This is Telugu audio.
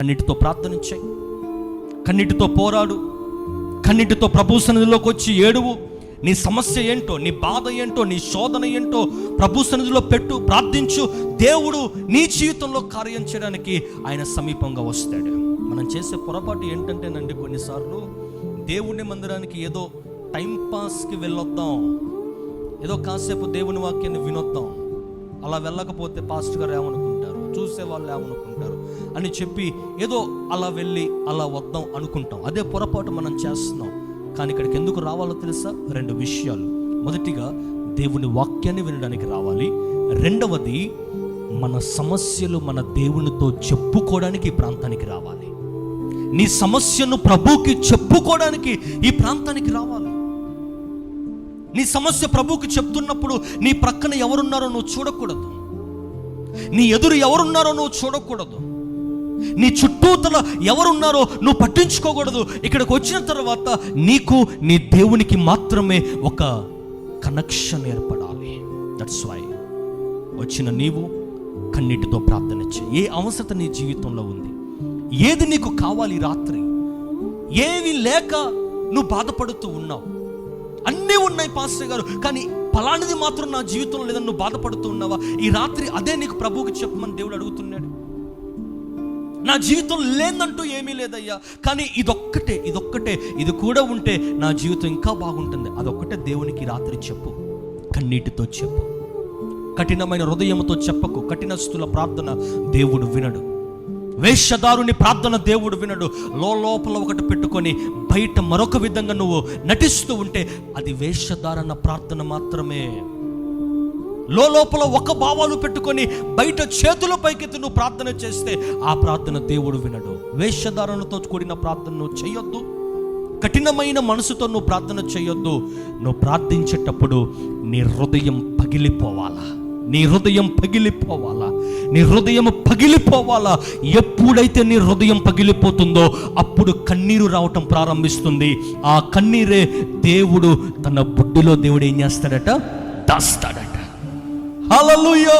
కన్నీటితో ప్రార్థన చేయి, కన్నీటితో పోరాడు, కన్నీటితో ప్రభు సన్నిధిలోకి వచ్చి ఏడువు. నీ సమస్య ఏంటో, నీ బాధ ఏంటో, నీ శోధన ఏంటో ప్రభు సన్నిధిలో పెట్టు, ప్రార్థించు. దేవుడు నీ జీవితంలో కార్యం చేయడానికి ఆయన సమీపంగా వస్తాడు. మనం చేసే పొరపాటు ఏంటంటేనండి, కొన్నిసార్లు దేవుని మందిరానికి ఏదో టైంపాస్కి వెళ్ళొద్దాం, ఏదో కాసేపు దేవుని వాక్యాన్ని వినొద్దాం, అలా వెళ్ళకపోతే పాస్టర్ గారు ఏమనుకుంటారు, చూసేవాళ్ళు ఏమనుకుంటారు అని చెప్పి ఏదో అలా వెళ్ళి అలా వద్దాం అనుకుంటాం. అదే పొరపాటు మనం చేస్తున్నాం. కానీ ఇక్కడికి ఎందుకు రావాలో తెలుసా? 2 విషయాలు. మొదటిగా దేవుని వాక్యాన్ని వినడానికి రావాలి. రెండవది మన సమస్యలు మన దేవునితో చెప్పుకోవడానికి ఈ ప్రాంతానికి రావాలి. నీ సమస్యను ప్రభువుకి చెప్పుకోవడానికి ఈ ప్రాంతానికి రావాలి. నీ సమస్య ప్రభువుకి చెప్తున్నప్పుడు నీ ప్రక్కన ఎవరున్నారో నువ్వు చూడకూడదు, నీ ఎదురు ఎవరున్నారో నువ్వు చూడకూడదు, నీ చుట్టూతల ఎవరున్నారో నువ్వు పట్టించుకోకూడదు. ఇక్కడికి వచ్చిన తర్వాత నీకు నీ దేవునికి మాత్రమే ఒక కనెక్షన్ ఏర్పడాలి. దట్స్ వై వచ్చిన నీవు కన్నీటితో ప్రార్థన చేయి. ఏ అవసరత నీ జీవితంలో ఉంది, ఏది నీకు కావాలి రాత్రి, ఏవి లేక నువ్వు బాధపడుతూ ఉన్నావు. అన్నీ ఉన్నాయి పాస్టర్ గారు, కానీ ఫలానిది మాత్రం నా జీవితంలో లేదని నువ్వు బాధపడుతూ ఉన్నావా? ఈ రాత్రి అదే నీకు ప్రభువుకి చెప్పమని దేవుడు అడుగుతున్నాడు. నా జీవితం లేదంటూ ఏమీ లేదయ్యా, కానీ ఇదొక్కటే ఇది కూడా ఉంటే నా జీవితం ఇంకా బాగుంటుంది. అదొక్కటే దేవునికి రాత్రి చెప్పు, కన్నీటితో చెప్పు. కఠినమైన హృదయంతో చెప్పకు. కఠినస్తుల ప్రార్థన దేవుడు వినడు, వేషధారుని ప్రార్థన దేవుడు వినడు. లోపల ఒకటి పెట్టుకొని బయట మరొక విధంగా నువ్వు నటిస్తూ ఉంటే అది వేషధారణ ప్రార్థన మాత్రమే. లోపల ఒక భావాలు పెట్టుకొని బయట చేతుల పైకెత్తి నువ్వు ప్రార్థన చేస్తే ఆ ప్రార్థన దేవుడు వినడు. వేషధారణతో కూడిన ప్రార్థన నువ్వు చేయొద్దు. కఠినమైన మనసుతో నువ్వు ప్రార్థన చేయొద్దు. నువ్వు ప్రార్థించేటప్పుడు నీ హృదయం పగిలిపోవాలా, నీ హృదయం పగిలిపోవాలా, నీ హృదయం పగిలిపోవాలా. ఎప్పుడైతే నీ హృదయం పగిలిపోతుందో అప్పుడు కన్నీరు రావటం ప్రారంభిస్తుంది. ఆ కన్నీరే దేవుడు తన బుడ్డిలో దేవుడు ఏం చేస్తాడట, దాస్తాడట. హల్లెలూయా.